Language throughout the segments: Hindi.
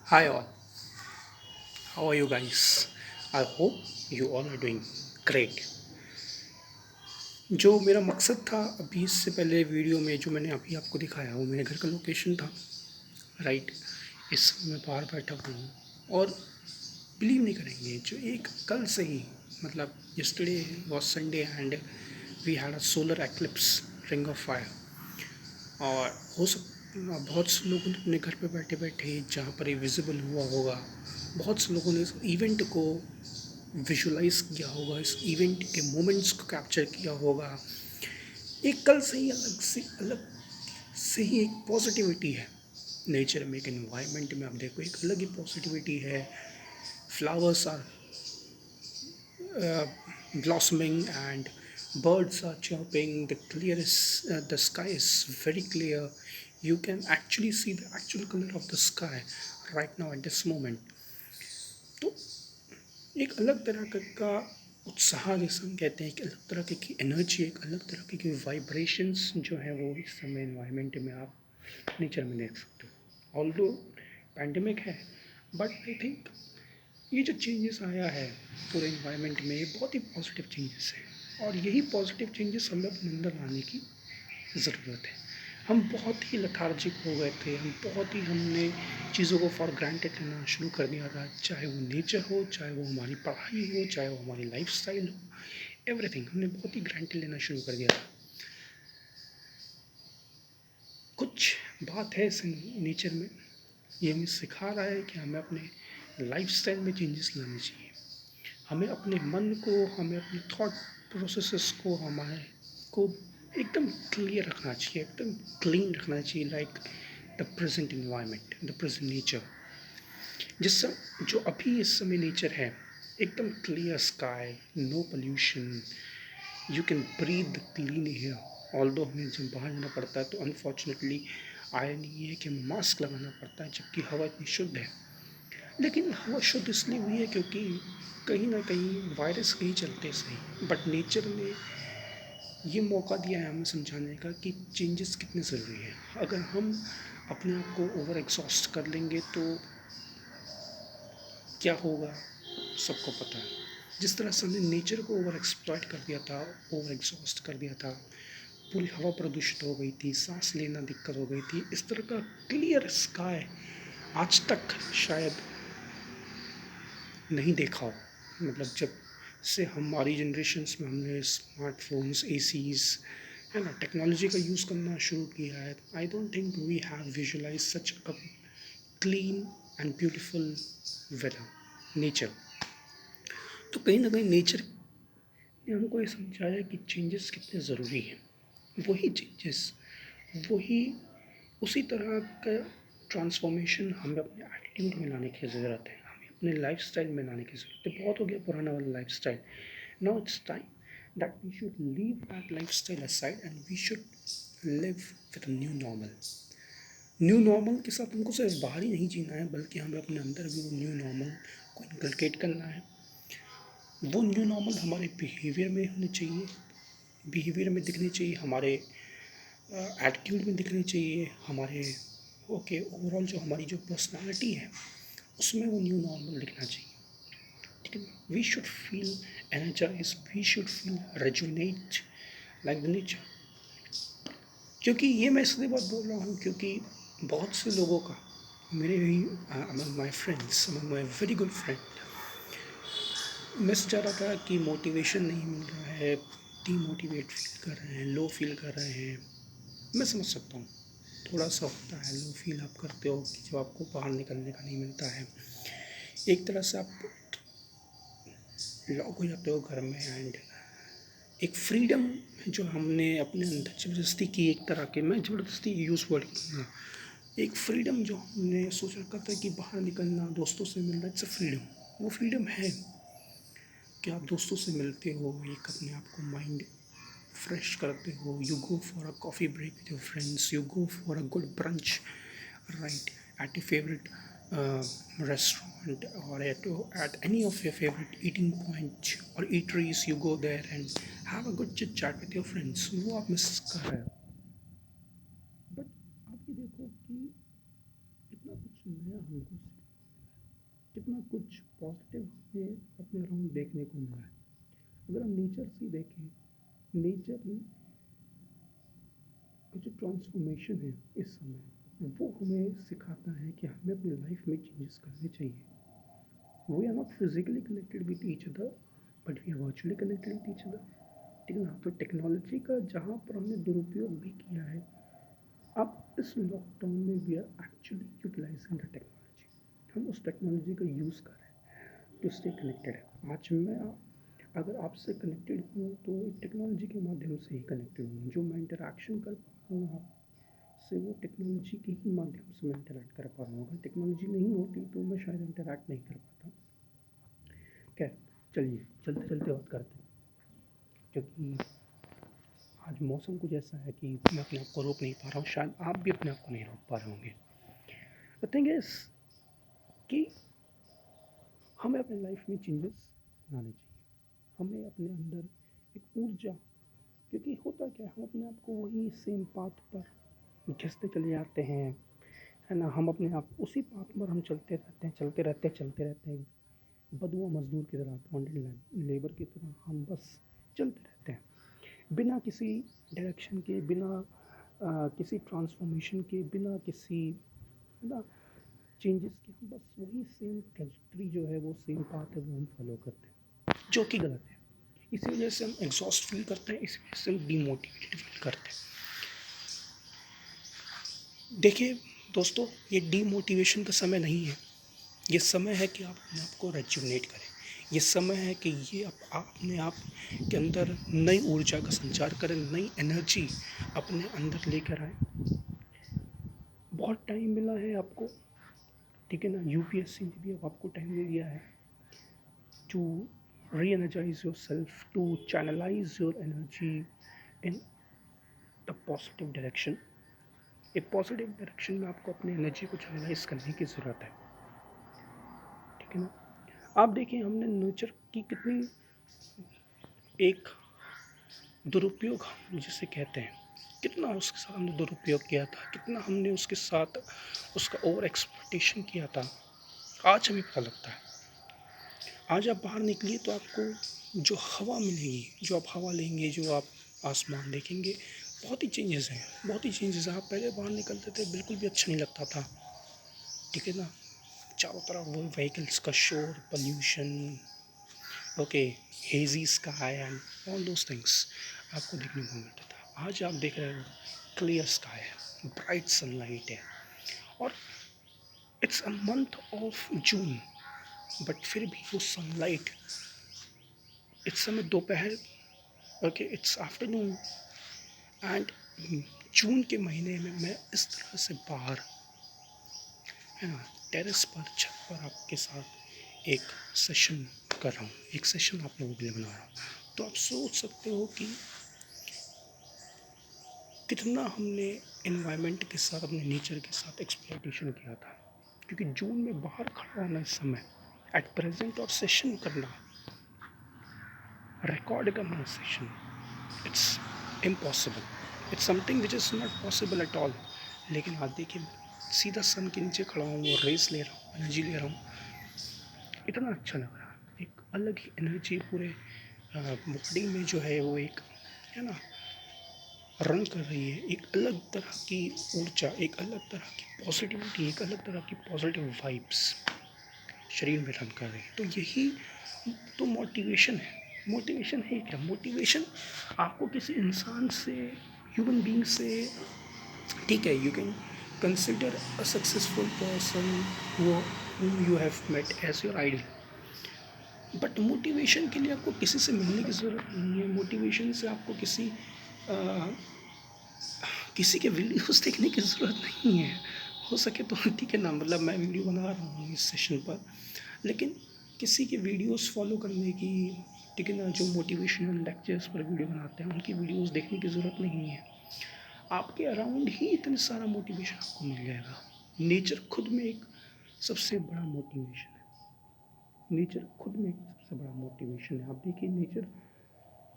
Hi all, how are you guys? I hope you all are doing great. जो मेरा मकसद था अभी इससे पहले वीडियो में जो मैंने अभी आपको दिखाया वो मेरे घर का लोकेशन था, राइट। इस समय मैं बाहर बैठा हुआ हूँ और बिलीव नहीं करेंगे जो एक कल से ही मतलब yesterday was Sunday and we had a solar eclipse ring of fire. और हो सक बहुत से लोगों ने अपने घर पे बैठे बैठे जहाँ पर ये विजिबल हुआ होगा, बहुत से लोगों ने इस इवेंट को विजुलाइज किया होगा, इस इवेंट के मोमेंट्स को कैप्चर किया होगा। एक कल से ही अलग से ही एक पॉजिटिविटी है नेचर में, एक एनवायरनमेंट में। आप देखो एक अलग ही पॉजिटिविटी है। Flowers are blossoming and birds are chirping. The sky is very clear. You can actually see the actual color of the sky right now at this moment. तो एक अलग तरह का उत्साह जिसे हम कहते हैं, एक अलग तरह की एनर्जी, एक अलग तरह की वाइब्रेशंस जो है वो इस समय एनवायरनमेंट में आप नेचर में देख सकते हो। ऑल्दो पैंडमिक है, बट आई थिंक ये जो चेंजेस आया है पूरे इन्वायरमेंट में, ये बहुत ही पॉजिटिव चेंजेस है और यही पॉजिटिव चेंजेस हमें अपने अंदर लाने की ज़रूरत है। हम बहुत ही लथार्जिक हो गए थे, हमने चीज़ों को फॉर ग्रांटेड लेना शुरू कर दिया था, चाहे वो नेचर हो, चाहे वो हमारी पढ़ाई हो, चाहे वो हमारी लाइफस्टाइल हो, एवरीथिंग हमने बहुत ही ग्रांटेड लेना शुरू कर दिया था। कुछ बात है इस नेचर में, ये हमें सिखा रहा है कि हमें अपने लाइफस्टाइल में चेंजेस लाने चाहिए। हमें अपने मन को, हमें अपने थॉट प्रोसेसेस को, हमारे को एकदम क्लियर रखना चाहिए, एकदम क्लीन रखना चाहिए, like the present environment, the present nature. जिस जो अभी इस समय नेचर है, एकदम clear sky, no pollution, you can breathe clean air. Although हमें जब बाहर जाना पड़ता है तो अनफॉर्चुनेटली आयरनी ये है कि हमें मास्क लगाना पड़ता है, जबकि हवा इतनी शुद्ध है। लेकिन हवा शुद्ध इसलिए हुई है क्योंकि कहीं ना कहीं वायरस कहीं चलते सही, बट नेचर ने ये मौका दिया है हमें समझाने का कि चेंजेस कितने ज़रूरी हैं। अगर हम अपने आप को ओवर एग्जॉस्ट कर लेंगे तो क्या होगा सबको पता है। जिस तरह से हमने नेचर को ओवर एक्सप्लॉइट कर दिया था, ओवर एग्जॉस्ट कर दिया था, पूरी हवा प्रदूषित हो गई थी, सांस लेना दिक्कत हो गई थी, इस तरह का क्लियर स्काई आज तक शायद नहीं देखा हो। मतलब जब से हमारी जनरेशन्स में हमने स्मार्टफोन्स, एसीज, है ना, टेक्नोलॉजी का यूज़ करना शुरू किया है, I don't think we have visualise such a clean and beautiful weather, nature. तो कहीं ना कहीं नेचर ने हमको ये समझाया कि चेंजेस कितने ज़रूरी हैं। वही चेंजेस, वही उसी तरह का ट्रांसफॉर्मेशन हमें अपने एटीट्यूड में लाने की ज़रूरत है, हमें अपने लाइफस्टाइल में लाने की ज़रूरत है। बहुत हो गया पुराना वाला lifestyle. Now it's time that we should leave that lifestyle aside and we should live with new normal. New normal के साथ हमको सिर्फ बाहर ही नहीं जीना है, बल्कि हमें अपने अंदर भी वो न्यू नॉर्मल को इनकलकेट करना है। वो न्यू नॉर्मल हमारे बिहेवियर में होने चाहिए, बिहेवियर में दिखनी चाहिए, हमारे एटीट्यूड में दिखनी चाहिए, हमारे ओके ओवरऑल जो हमारी जो पर्सनालिटी है उसमें वो न्यू नॉर्मल दिखना चाहिए। ठीक है, we should feel energise, we should feel rejuvenate like the nature. क्योंकि ये मैं इसलिए बात बोल रहा हूँ क्योंकि बहुत से लोगों का, मेरे ही among my friends, among my very good friend, मैं चाह रहा था कि मोटिवेशन नहीं मिल रहा है, डीमोटिवेट फील कर रहे हैं, लो फील कर रहे हैं। मैं समझ सकता हूँ, थोड़ा सा होता है, लो फील आप करते हो कि जब आपको बाहर निकलने का नहीं मिलता है, एक तरह से आप लॉक हो जाते हो घर में। एंड एक फ्रीडम जो हमने अपने अंदर ज़बरदस्ती की, एक तरह के, मैं ज़बरदस्ती यूज़ वर्ड करूँगा, एक फ्रीडम जो हमने सोच रखा था कि बाहर निकलना, दोस्तों से मिलना, इट्स अ फ्रीडम। वो फ्रीडम है कि आप दोस्तों से मिलते हो, एक अपने आप को माइंड फ्रेश करते हो, you go for a coffee break with your friends, you go for a good brunch, right, at your favorite restaurant or at any of your favorite eating point or eateries, you go there and have a good chit chat with your friends। वो आप मिस कर रहे हो। बट आप ये देखो कि इतना कुछ नया हमको कितना कुछ पॉजिटिव हमें अपने अराउंड देखने को मिला है। अगर हम नेचर से देखें, नेचर का जो ट्रांसफॉर्मेशन है इस समय, वो हमें सिखाता है कि हमें अपनी लाइफ में चेंजेस करने चाहिए। We are not physically connected with each other, but we are virtually connected with each other. ठीक है ना? तो टेक्नोलॉजी का जहाँ पर हमने दुरुपयोग भी किया है, अब इस लॉकडाउन में we are actually utilising the technology. हम उस टेक्नोलॉजी का यूज़ कर रहे हैं टू स्टे कनेक्टेड। आज मैं अगर आपसे कनेक्टेड हूँ तो टेक्नोलॉजी के माध्यम से ही कनेक्टेड हूँ। जो मैं इंटरेक्शन कर पा रहा हूँ आपसे, वो टेक्नोलॉजी के ही माध्यम से मैं इंटरेक्ट कर पा रहा हूँ। अगर टेक्नोलॉजी नहीं होती तो मैं शायद इंटरेक्ट नहीं कर पाता। खैर, चलिए चलते चलते बात करते हैं, क्योंकि आज मौसम कुछ ऐसा है कि मैं अपने आप को रोक नहीं पा रहा हूँ। शायद आप भी अपने आप को नहीं रोक पा रहे होंगे। द थिंग इज कि हमें अपने लाइफ में चेंजेस लाने चाहिए। हमें अपने अंदर एक ऊर्जा, क्योंकि होता क्या है, हम अपने आप को वही सेम पाथ पर घिसते चले जाते हैं, है ना? हम अपने आप उसी पाथ पर हम चलते रहते हैं, बदुआ मजदूर की तरह, बॉन्डेड लेबर की तरह हम बस चलते रहते हैं, बिना किसी डायरेक्शन के, बिना किसी ट्रांसफॉर्मेशन के, बिना किसी, है ना, चेंजेस के। हम बस वही सेम ट्रेजेक्टरी जो है, वो सेम पाथ है, वो हम फॉलो करते हैं, जो कि गलत है। इसी वजह से हम एग्जॉस्ट फील करते हैं, इसी वजह से हम डीमोटिवेटेड फील करते हैं। देखिए दोस्तों, ये डीमोटिवेशन का समय नहीं है। ये समय है कि आप अपने आप को रेजुविनेट करें। ये समय है कि ये आप अपने आप के अंदर नई ऊर्जा का संचार करें, नई एनर्जी अपने अंदर लेकर आए। बहुत टाइम मिला है आपको, ठीक है ना? यूपीएससी ने भी अब आपको टाइम दे दिया है to re energise yourself, to channelise your energy in the positive direction. एक पॉजिटिव डायरेक्शन में आपको अपनी एनर्जी को चैनलाइज करने की ज़रूरत है, ठीक है ना? आप देखिए, हमने नेचर की कितनी एक दुरुपयोग जिसे कहते हैं, कितना उसके साथ हमने दुरुपयोग किया था, कितना हमने उसके साथ उसका ओवर एक्सप्लॉइटेशन किया था। आज हमें पता लगता है। आज आप बाहर निकलिए तो आपको जो हवा मिलेगी, जो आप हवा लेंगे, जो आप आसमान देखेंगे, बहुत ही चेंजेस हैं, बहुत ही चेंजेस हैं। आप पहले बाहर निकलते थे, बिल्कुल भी अच्छा नहीं लगता था, ठीक है ना? चारों तरफ वो व्हीकल्स का शोर, pollution, okay, hazy sky and all those things आपको देखने को मिलता था। आज आप देख रहे हो क्लियर स्काई है, ब्राइट सनलाइट है, और it's a month of June, but फिर भी वो सनलाइट, इस समय दोपहर, okay, it's afternoon, and June के महीने में मैं इस तरह से बाहर, है ना, टेरेस पर, छत पर आपके साथ एक सेशन कर रहा हूँ, एक सेशन आप लोगों के लिए बना रहा हूँ। तो आप सोच सकते हो कि कितना हमने एनवायरनमेंट के साथ, अपने नेचर के साथ एक्सप्लॉइटेशन किया था। क्योंकि जून में बाहर खड़ा होना इस समय एट प्रेजेंट, और सेशन करना, रिकॉर्ड करना session, it's impossible, it's something which is not possible at all. लेकिन आज देखिए, सीधा सन के नीचे खड़ा हूँ और रेस ले रहा हूँ, एनर्जी ले रहा हूँ, इतना अच्छा लग रहा है। एक अलग ही एनर्जी पूरे बॉडी में जो है वो एक, है ना, रन कर रही है। एक अलग तरह की ऊर्जा, एक अलग तरह की पॉजिटिविटी, एक अलग तरह की पॉजिटिव वाइब्स शरीर में रन कर रही है। तो यही तो मोटिवेशन है। मोटिवेशन है क्या? मोटिवेशन आपको किसी इंसान से, ह्यूमन बीइंग से, ठीक है, you can consider a successful person whom you have met as your idol, but motivation के लिए आपको किसी से मिलने की ज़रूरत नहीं है। मोटिवेशन से आपको किसी के वीडियोस देखने की ज़रूरत नहीं है। हो सके तो ठीक है ना, मतलब मैं वीडियो बना रहा हूँ इस सेशन पर, लेकिन किसी के वीडियोस फॉलो करने की, ठीक है ना, जो मोटिवेशनल लेक्चर्स पर वीडियो बनाते हैं, उनकी वीडियोस देखने की ज़रूरत नहीं है। आपके अराउंड ही इतना सारा मोटिवेशन आपको मिल जाएगा। नेचर खुद में एक सबसे बड़ा मोटिवेशन है। नेचर खुद में एक सबसे बड़ा मोटिवेशन है। आप देखिए नेचर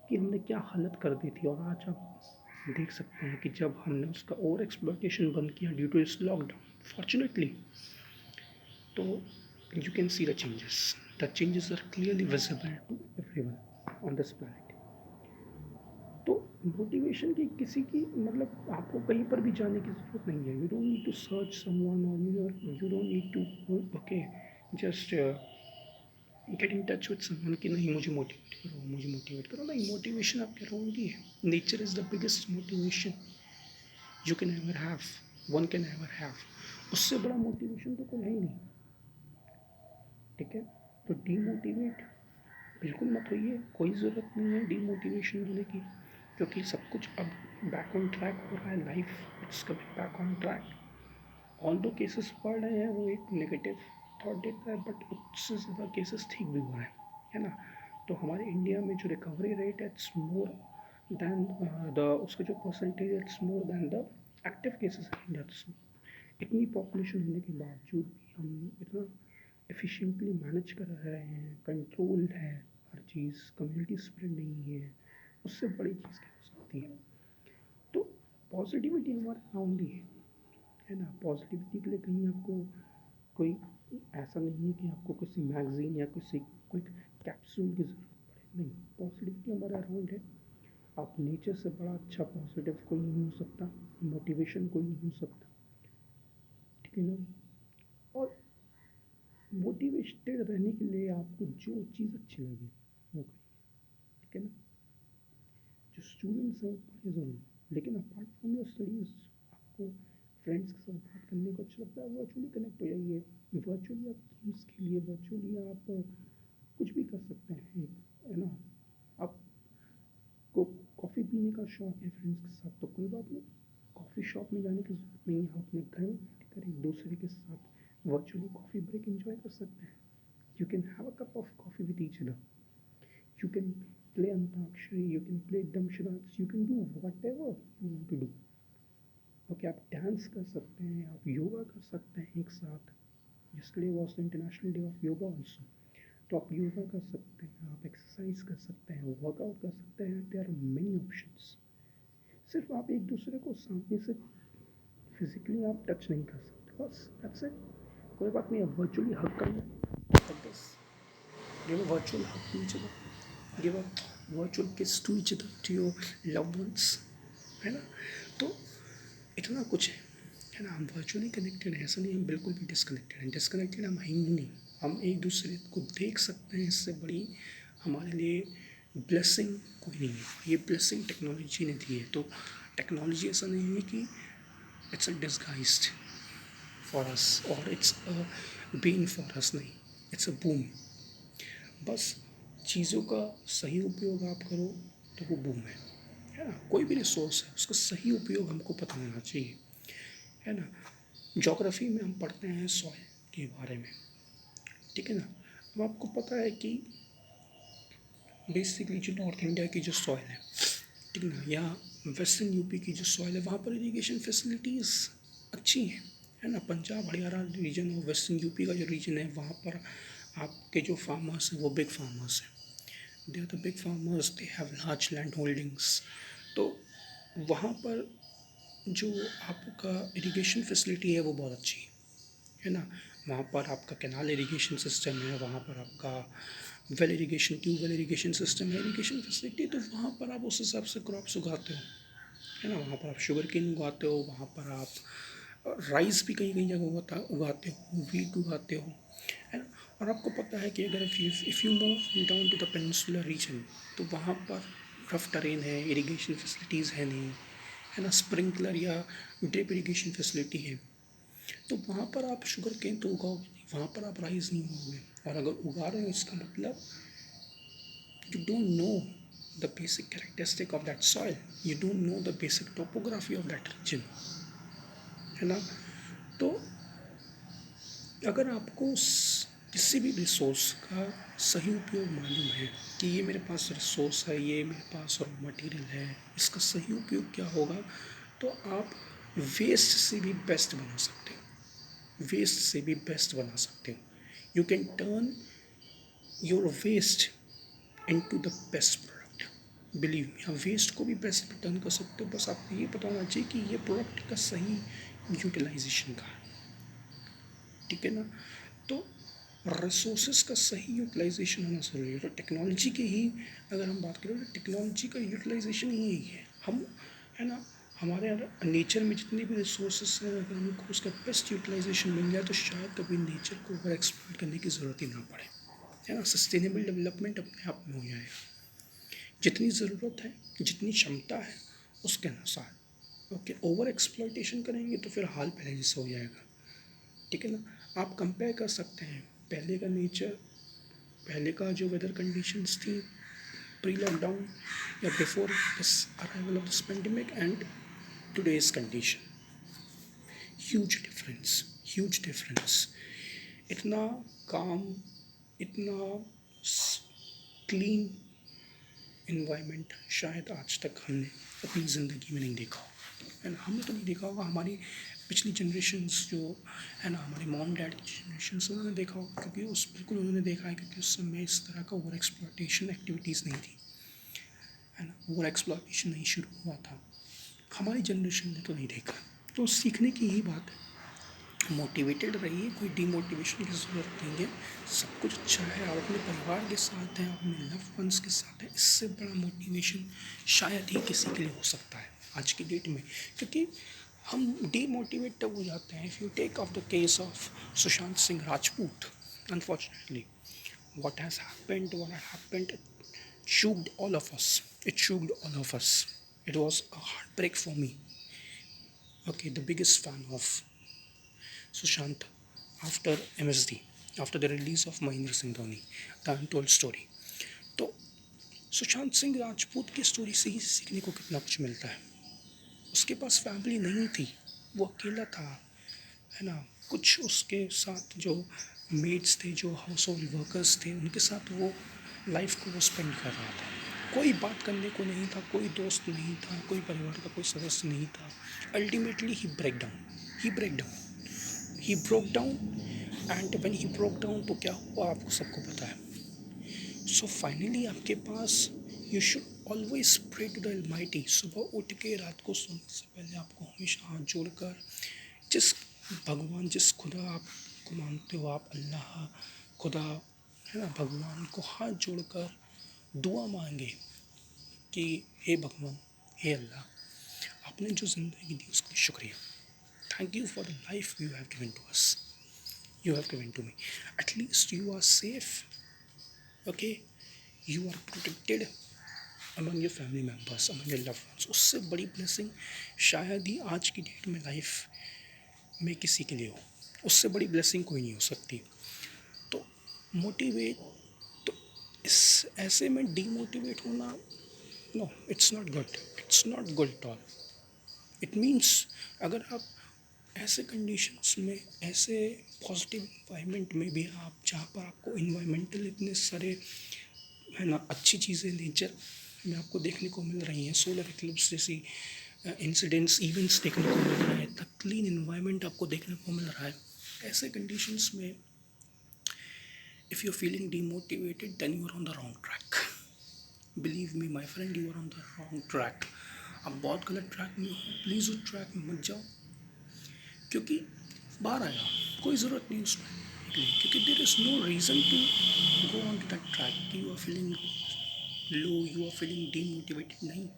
की हमने क्या हालत कर दी थी, और आज आप देख सकते हैं कि जब हमने उसका ओवर एक्सप्लॉइटेशन बंद किया ड्यू टू इस लॉकडाउन, फॉर्चुनेटली, तो you can see the changes. The changes are clearly visible to everyone on this planet. तो मोटिवेशन की किसी की मतलब आपको कहीं पर भी जाने की ज़रूरत नहीं है. You don't need to search someone और you don't need to okay just get in touch with someone कि नहीं मुझे मोटिवेट करो. नहीं, मोटिवेशन आपके अराउंड ही है. Nature is the biggest motivation you can ever have, one can ever have. उससे बड़ा मोटिवेशन तो कोई है ही नहीं. ठीक है, तो डीमोटिवेट बिल्कुल मत होइए. कोई ज़रूरत नहीं है डीमोटिवेशन होने की, क्योंकि सब कुछ अब बैक ऑन ट्रैक हो रहा है. Life it's coming back on track. All दो केसेस बढ़ रहे हैं, वो एक नेगेटिव थॉट देता है, बट उससे ज़्यादा केसेस ठीक भी हुआ है ना. तो हमारे इंडिया में जो रिकवरी रेट है इट्स मोर दैन द उसका जो परसेंटेज है it's more than the active cases है इंडिया. इतनी पॉपुलेशन होने के बावजूद भी हम इतना एफिशिएंटली मैनेज कर रहे हैं, कंट्रोल है हर चीज़, कम्युनिटी स्प्रेड नहीं है. उससे बड़ी चीज़ क्या हो सकती है. तो पॉजिटिविटी हमारे अराउंड ही है ना. पॉजिटिविटी के लिए कहीं आपको कोई ऐसा नहीं है कि आपको किसी मैगजीन या किसी कोई कैप्सूल की ज़रूरत पड़े. नहीं, पॉजिटिविटी हमारे अराउंड है. आप नेचर से बड़ा अच्छा पॉजिटिव कोई नहीं हो सकता, मोटिवेशन कोई नहीं हो सकता. ठीक है ना. और मोटिवेटेड रहने के लिए आपको जो चीज़ अच्छी लगे वो करिए. ठीक है ना. जो स्टूडेंट्स हैं वो पढ़े ज़रूर, लेकिन अपार्ट फ्रॉम योर स्टडीज़ आपको फ्रेंड्स के साथ बात करने को अच्छा लगता है, वर्चुअली कनेक्ट हो जाइए. वर्चुअली आप गेम्स खेलिए, वर्चुअली आप कुछ भी कर सकते हैं, है ना. आपको कॉफ़ी पीने का शौक है फ्रेंड्स के साथ तो कोई बात नहीं, कॉफ़ी शॉप में जाने की ज़रूरत नहीं है. आप अपने घर में बैठकर एक दूसरे के साथ वर्चुअली कॉफ़ी ब्रेक एंजॉय कर सकते हैं. You can have a cup of coffee with each other. You can play antakshari, you can play damsharats, you can do whatever you want to do. Okay, आप डांस कर सकते हैं, आप योगा कर सकते हैं एक साथ. yesterday was the international day of yoga also. तो आप योगा कर सकते हैं, आप एक्सरसाइज कर सकते हैं, वर्कआउट कर सकते हैं. There are many options. सिर्फ आप एक दूसरे को सामने से फिजिकली आप टच नहीं कर सकते, बस दैट्स इट. कोई बात नहीं, आप वर्चुअली हग कर लें, बस give a virtual hug to each other, give a virtual kiss to each other, to your loved ones, है ना. तो इतना कुछ है ना. हम वर्चुअली कनेक्टेड हैं, ऐसा नहीं हम बिल्कुल भी डिसकनेक्टेड हैं. डिसकनेक्टेड हम हैं ही नहीं. हम एक दूसरे को देख सकते हैं, इससे बड़ी हमारे लिए ब्लेसिंग कोई नहीं है. ये ब्लेसिंग टेक्नोलॉजी ने दी है. तो टेक्नोलॉजी ऐसा नहीं है कि it's a disguised for us और it's a bane for us. नहीं, इट्स अ बूम. बस चीज़ों का सही उपयोग आप करो तो वो बूम है ना. कोई भी रिसोर्स है उसका सही उपयोग हमको पता होना चाहिए, है ना. ज्योग्राफी में हम पढ़ते हैं सॉइल के बारे में. ठीक है ना. अब आपको पता है कि बेसिकली जो नॉर्थ इंडिया की जो सॉइल है, ठीक ना, या वेस्टर्न यूपी की जो सॉइल है, वहाँ पर इरीगेशन फैसिलिटीज़ अच्छी हैं, है ना. पंजाब हरियाणा रीजन और वेस्टर्न यूपी का जो रीजन है वहाँ पर आपके जो फार्मर्स हैं वो बिग फार्मर्स हैं. They are the big farmers, they have large land holdings. तो वहाँ पर जो आपका इरिगेशन फैसिलिटी है वो बहुत अच्छी है ना. वहाँ पर आपका कैनाल इरिगेशन सिस्टम है, वहाँ पर आपका well irrigation, tubewell irrigation system है, इरिगेशन फैसिलिटी. तो वहाँ पर आप उस हिसाब से क्रॉप्स उगाते हो, है ना. वहाँ पर आप शुगर केन उगाते हो, वहाँ पर आप राइस भी कहीं कहीं जगह उगाते हो, वीट उगाते हो, है ना. और आपको पता है कि अगर if you move down to the peninsular region तो वहाँ पर रफ टरेन है, इरिगेशन फैसिलिटीज़ है नहीं, है ना. स्प्रिंकलर या ड्रिप इरिगेशन फैसिलिटी है. तो वहाँ पर आप शुगर केन तो उगाओगे नहीं, वहाँ पर आप राइस नहीं उगाओगे. और अगर उगा रहे हो इसका मतलब you don't know the basic characteristic of that soil, you don't know the basic topography of that region, है ना. तो अगर आपको किसी भी रिसोर्स का सही उपयोग मालूम है कि ये मेरे पास रिसोर्स है, ये मेरे पास रॉ मटेरियल है, इसका सही उपयोग क्या होगा, तो आप वेस्ट से भी बेस्ट बना सकते हो. वेस्ट से भी बेस्ट बना सकते हो. You can turn your waste into the best product. Believe me, आप वेस्ट को भी बेस्ट में टर्न कर सकते हो. बस आपको ये पता होना चाहिए कि ये प्रोडक्ट का सही यूटिलाइजेशन का है. ठीक है ना. तो रिसोर्सेज का सही यूटिलाइजेशन होना ज़रूरी है। तो टेक्नोलॉजी की ही अगर हम बात करें तो टेक्नोलॉजी का यूटिलाइजेशन ही यही है। हम, है ना, हमारे नेचर में जितने भी रिसोर्सेज हैं, अगर हमको उसका बेस्ट यूटिलाइजेशन मिल जाए तो शायद कभी नेचर को ओवर एक्सप्लॉइट करने की ज़रूरत ही ना पड़े, है ना। सस्टेनेबल डेवलपमेंट अपने आप में हो जाएगा। जितनी ज़रूरत है, जितनी क्षमता है, उसके अनुसार। ओके, ओवर एक्सप्लॉइटेशन करेंगे तो फिर हाल पहले जैसा हो जाएगा, ठीक है ना। आप कंपेयर कर सकते हैं पहले का नेचर, पहले का जो वेदर कंडीशंस थी प्री लॉकडाउन या before this arrival of this pandemic and today's condition. Huge difference, huge difference. इतना काम, इतना क्लीन इन्वायरमेंट शायद आज तक हमने अपनी ज़िंदगी में नहीं देखा हो, है ना। हमने तो नहीं देखा होगा, हमारी पिछली जनरेशन्स जो है ना, हमारे मॉम डैड की जनरेशन्स, उन्होंने देखा होगा, क्योंकि उस बिल्कुल उन्होंने देखा है, क्योंकि उस समय इस तरह का ओवर एक्सप्लॉयटेशन एक्टिविटीज़ नहीं थी, है ना। ओवर एक्सप्लॉयटेशन नहीं शुरू हुआ था, हमारी जनरेशन ने तो नहीं देखा। तो सीखने की ही बात है, मोटिवेटेड रहिए, कोई डीमोटिवेशन की ज़रूरत नहीं है। सब कुछ अच्छा है, आप अपने परिवार के साथ हैं, अपने लव्ड वंस के साथ हैं, इससे बड़ा मोटिवेशन शायद ही किसी के लिए हो सकता है आज की डेट में। क्योंकि हम डीमोटिवेट तब हो जाते हैं, if you take off the case of Sushant Singh Rajput, unfortunately what has happened, what had happened, shocked all of us. It shocked all of us. It was a heartbreak for me. Okay, the biggest fan of Sushant after MSD, after the release of Mahendra Singh Dhoni, the untold story. तो सुशांत सिंह राजपूत की स्टोरी से ही सीखने को कितना कुछ मिलता है। उसके पास फैमिली नहीं थी, वो अकेला था, है ना। कुछ उसके साथ जो मेड्स थे, जो हाउस होल्ड वर्कर्स थे, उनके साथ वो लाइफ को वो स्पेंड कर रहा था। कोई बात करने को नहीं था, कोई दोस्त नहीं था, कोई परिवार का कोई सदस्य नहीं था। Ultimately he break down, he break down, he broke down. And when he broke down तो क्या हुआ आपको सबको पता है। सो फाइनली आपके पास, you should always pray to the almighty. सुबह उठ के रात को सोने से पहले आपको हमेशा हाथ जोड़कर जिस भगवान, जिस खुदा आपको मानते हो आप, अल्लाह, खुदा, है ना, भगवान को हाथ जोड़कर दुआ मांगे कि हे भगवान, हे अल्लाह, आपने जो ज़िंदगी दी उसके लिए शुक्रिया। Thank you for the life you have given to us, you have given to me. At least you are safe, okay? You are protected among your family members, among your loved ones. उससे बड़ी ब्लेसिंग शायद ही आज की डेट में लाइफ में किसी के लिए हो, उससे बड़ी ब्लेसिंग कोई नहीं हो सकती। तो मोटिवेट, तो इस ऐसे में डीमोटिवेट होना, no, it's not good, it's not good at all. It means अगर आप ऐसे कंडीशंस में, ऐसे पॉजिटिव इन्वायरमेंट में भी आप, जहाँ पर आपको इन्वायरमेंटल इतने सारे, है ना, अच्छी चीज़ें नेचर में आपको देखने को मिल रही हैं, सोलर इक्लिप्स जैसी इंसिडेंट्स, इवेंट्स देखने को मिल रहे हैं, इतना क्लीन इन्वायरमेंट आपको देखने को मिल रहा है, ऐसे कंडीशंस में if you are feeling demotivated then you are on the wrong track. Believe me my friend, you are on the wrong track. आप बहुत गलत ट्रैक में हो, प्लीज़ उस ट्रैक में मत जाओ, क्योंकि बाहर आया, कोई ज़रूरत नहीं उसमें, क्योंकि there is no reason to go on to that track. You are feeling low, you are feeling demotivated, नहीं।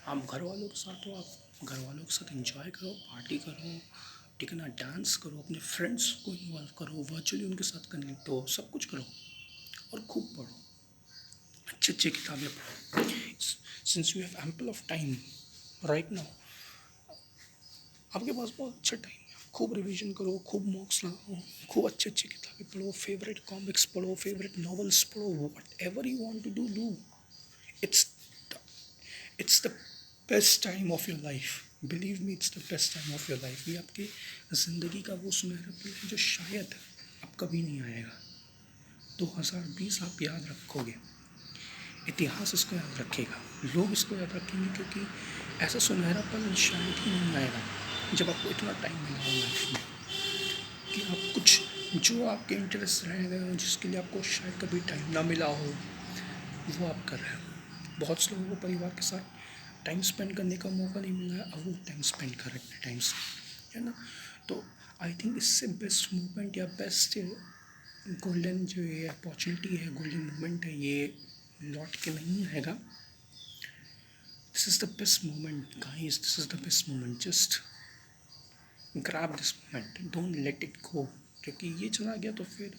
आप घर वालों के साथ हो, आप घर वालों के साथ एंजॉय करो, पार्टी करो, ठीक है ना, डांस करो, अपने फ्रेंड्स को इन्वॉल्व करो, वर्चुअली उनके साथ कनेक्ट हो, सब कुछ करो और खूब पढ़ो, अच्छी अच्छी किताबें पढ़ो। Since you have ample of time right now, आपके पास बहुत अच्छा टाइम है, खूब रिवीजन करो, खूब मॉक्स लगाओ, खूब अच्छी अच्छी किताबें पढ़ो, फेवरेट कॉमिक्स पढ़ो, फेवरेट नॉवेल्स पढ़ो, whatever you want to do do. It's it's the best time of your life, believe me, it's the best time of your life. ये आपकी ज़िंदगी का वो सुनहरा पल है जो शायद अब कभी नहीं आएगा। 2020 आप याद रखोगे, इतिहास इसको याद रखेगा, लोग इसको याद रखेंगे, क्योंकि ऐसा सुनहरा पल शायद ही नहीं आएगा जब आपको इतना टाइम मिला हो लाइफ में कि आप कुछ, जो आपके इंटरेस्ट रह गए हो, जिसके लिए आपको शायद कभी टाइम ना मिला हो, वो आप कर रहे हो। बहुत से लोगों को परिवार के साथ टाइम स्पेंड करने का मौका नहीं मिला है, अब वो टाइम स्पेंड कर रहे हैं अपने टाइम से, है ना। तो आई थिंक इससे बेस्ट मूवमेंट या बेस्ट गोल्डन जो ये अपॉर्चुनिटी है, गोल्डन मोमेंट है, ये लौट के नहीं आएगा। This is the best moment guys, this is the best moment, just grab this moment, don't let it go. क्योंकि ये चला गया तो फिर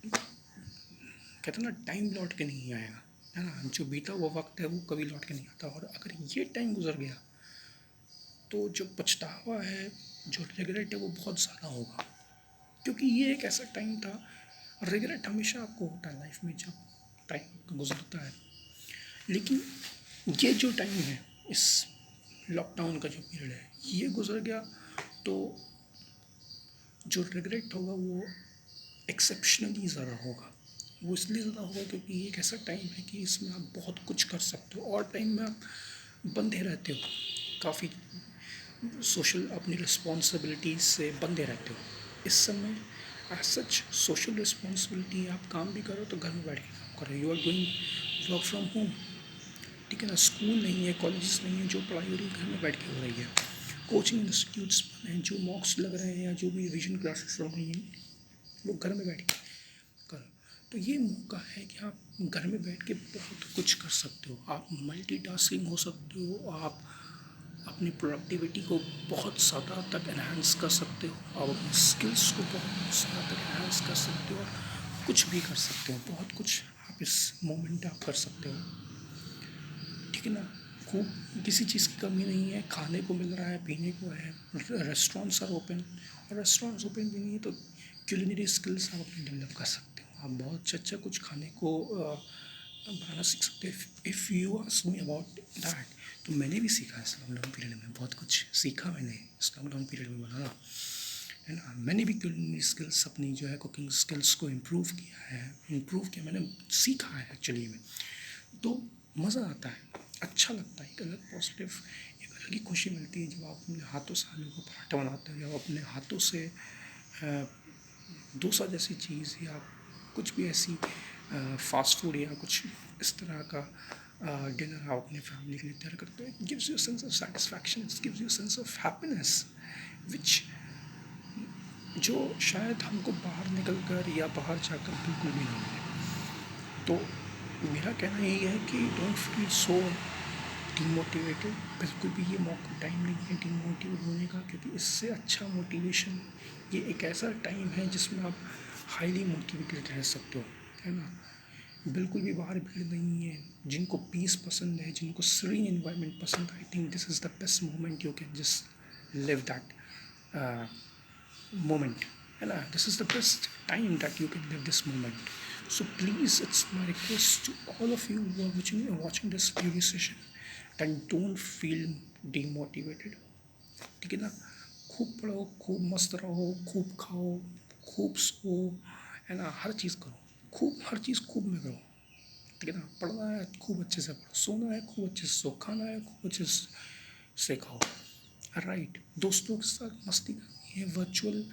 कहते हैं ना, टाइम लौट के नहीं आएगा, है ना। जो बीता हुआ वक्त है वो कभी लौट के नहीं आता, और अगर ये टाइम गुजर गया तो जो पछतावा है, जो रिग्रेट है, वो बहुत ज़्यादा होगा। क्योंकि ये एक ऐसा टाइम था, रिग्रेट हमेशा आपको होता है लाइफ में जब टाइम गुजरता है। लेकिन ये जो टाइम है, इस लॉकडाउन का जो पीरियड है, ये गुजर गया तो जो रिग्रेट होगा वो एक्सेप्शनली ज़्यादा होगा। वो इसलिए ज़्यादा होगा क्योंकि ये एक ऐसा टाइम है कि इसमें आप बहुत कुछ कर सकते हो, और टाइम में आप बंधे रहते हो काफ़ी, सोशल अपनी रिस्पॉन्सिबिलिटीज से बंधे रहते हो। इस समय एज सच सोशल रिस्पॉन्सिबिलिटी, आप काम भी करो तो घर में बैठ के काम करो, you are doing work from home, ठीक है ना। स्कूल नहीं है, कॉलेजेस नहीं है, जो पढ़ाई हो रही है घर में बैठ के हो रही है। कोचिंग इंस्टीट्यूट्स हैं, जो मॉक्स लग रहे हैं या जो भी रिविजन क्लासेस हो रही हैं, वो घर में बैठ के करो। तो ये मौका है कि आप घर में बैठ के बहुत कुछ कर सकते हो, आप मल्टीटास्किंग हो सकते हो, आप अपनी प्रोडक्टिविटी को बहुत ज़्यादा तक एनहांस कर सकते हो, आप अपने स्किल्स को बहुत ज़्यादा तक एनहांस कर सकते हो, और कुछ भी कर सकते हो, बहुत कुछ आप इस मोमेंट आप कर सकते हो, ठीक है ना। खूब किसी चीज़ की कमी नहीं है, खाने को मिल रहा है, पीने को है, रेस्टोरेंट्स आर ओपन, और रेस्टोरेंट्स ओपन भी नहीं है तो क्यूलिनरी स्किल्स आप अपने डेवलप कर सकते हो, आप बहुत अच्छा अच्छा कुछ खाने को बनाना सीख सकते हो। If you ask me about that, तो मैंने भी सीखा इस लॉकडाउन पीरियड में, बहुत कुछ सीखा मैंने इस लॉकडाउन पीरियड में बनाना, है ना। मैंने भी क्यूलिनरी स्किल्स अपनी जो है कुकिंग स्किल्स को इम्प्रूव किया मैंने, सीखा है एक्चुअली में। तो मज़ा आता है, अच्छा लगता है, एक अलग पॉजिटिव, एक अलग ही खुशी मिलती है जब आप अपने हाथों से आलू का पराठा बनाते हो, या अपने हाथों से डोसा जैसी चीज़, या कुछ भी ऐसी फास्ट फूड या कुछ इस तरह का डिनर आप अपने फैमिली के लिए तैयार करते हो। It gives you sense of satisfaction, it gives you sense of happiness, which जो शायद हमको बाहर निकल कर या बाहर जाकर बिल्कुल भी नहीं मिले। तो मेरा कहना यही है कि डोंट फील सो डीमोटिवेटेड, बिल्कुल भी ये मौका टाइम नहीं है डीमोटिवेट होने का, क्योंकि इससे अच्छा मोटिवेशन, ये एक ऐसा टाइम है जिसमें आप हाईली मोटिवेटेड रह सकते हो, है ना। बिल्कुल भी बाहर भीड़ नहीं है, जिनको पीस पसंद है, जिनको सीरीन एनवायरनमेंट पसंद है, I think this is the best moment, you can just live that moment, है ना। This is the best time that you can live this moment. So please, it's my request to all of you who are watching this video session, that don't feel demotivated, ठीक है ना। खूब पढ़ो, खूब मस्त रहो, खूब खाओ, खूब सो, है ना, हर चीज़ करो, खूब हर चीज़ खूब में करो, ठीक है ना। पढ़ना है खूब अच्छे से पढ़ो, सोना है खूब अच्छे से सो, खाना है खूब अच्छे से खाओ, राइट। दोस्तों के साथ मस्ती करनी है, वर्चुअल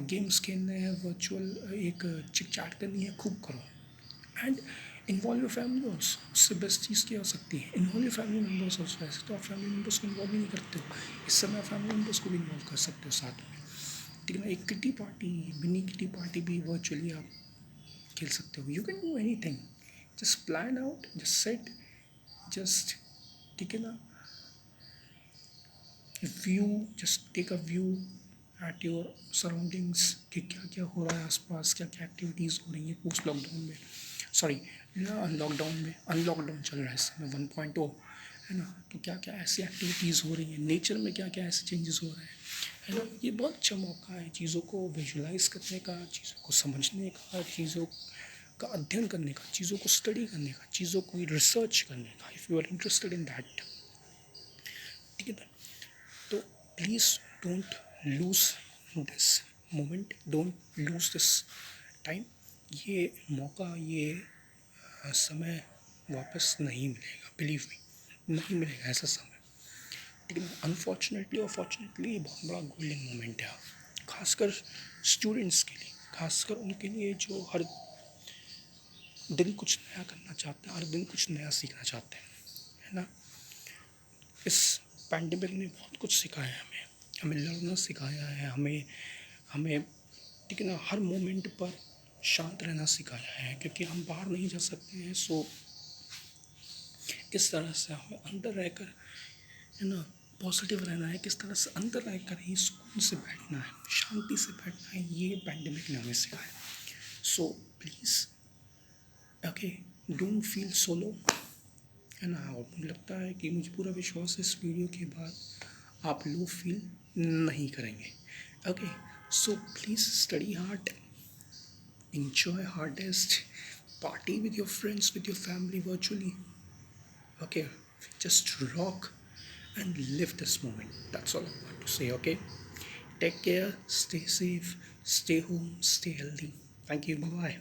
गेम्स खेलने हैं, वर्चुअल एक चिट चैट करनी है, खूब करो। And involve your family also, उससे बेस्ट चीज़ क्या हो सकती है, involve your family members also. ऐसे तो आप फैमिली मेम्बर्स को इन्वॉल्व ही नहीं करते हो, इस समय आप फैमिली मेम्बर्स को भी इन्वॉल्व कर सकते हो साथ में, ठीक है ना। एक kitty party, mini kitty party भी वर्चुअली आप खेल सकते हो, you can do anything, just plan out, just set, just, ठीक है ना, view, just take a view at your surroundings, कि क्या क्या हो रहा है आसपास, क्या क्या एक्टिविटीज़ हो रही हैं पोस्ट लॉकडाउन में, सॉरी लॉकडाउन में, अनलॉकडाउन चल रहा है इस समय 1.0, है ना। तो क्या क्या ऐसी एक्टिविटीज़ हो रही हैं, नेचर में क्या क्या ऐसे चेंजेस हो रहे हैं, है ना। ये बहुत अच्छा मौका है चीज़ों को विजुलाइज करने का, चीज़ों को समझने का, चीज़ों का अध्ययन करने का, चीज़ों को स्टडी करने का, चीज़ों को रिसर्च करने का, if you are interested in that, ठीक है ना। तो please don't lose this moment, don't lose this time, ये मौका, ये समय वापस नहीं मिलेगा, बिलीव मी, नहीं मिलेगा ऐसा समय, ठीक है ना। अनफॉर्चुनेटली और फॉर्चुनेटली ये बहुत बड़ा गोल्डन मोमेंट है, खासकर स्टूडेंट्स के लिए, खासकर उनके लिए जो हर दिन कुछ नया करना चाहते हैं, हर दिन कुछ नया सीखना चाहते हैं, है ना। इस पैंडेमिक ने बहुत कुछ सिखाया है हमें, हमें लड़ना सिखाया है, हमें हमें ठीक है ना, हर मोमेंट पर शांत रहना सिखाया है, क्योंकि हम बाहर नहीं जा सकते हैं। सो किस तरह से हमें अंदर रहकर, है ना, पॉजिटिव रहना है, किस तरह से अंदर रहकर ही सुकून से बैठना है, शांति से बैठना है, ये पैंडेमिक ने हमें सिखाया। So please, okay, don't feel solo, है ना। और मुझे लगता है कि मुझे पूरा विश्वास है इस वीडियो के बाद आप लो फील नहीं करेंगे। Okay, so please study hard, enjoy hardest, party with your friends, with your family virtually. Okay, just rock and live this moment. That's all I want to say. Okay, take care, stay safe, stay home, stay healthy. Thank you. Bye bye.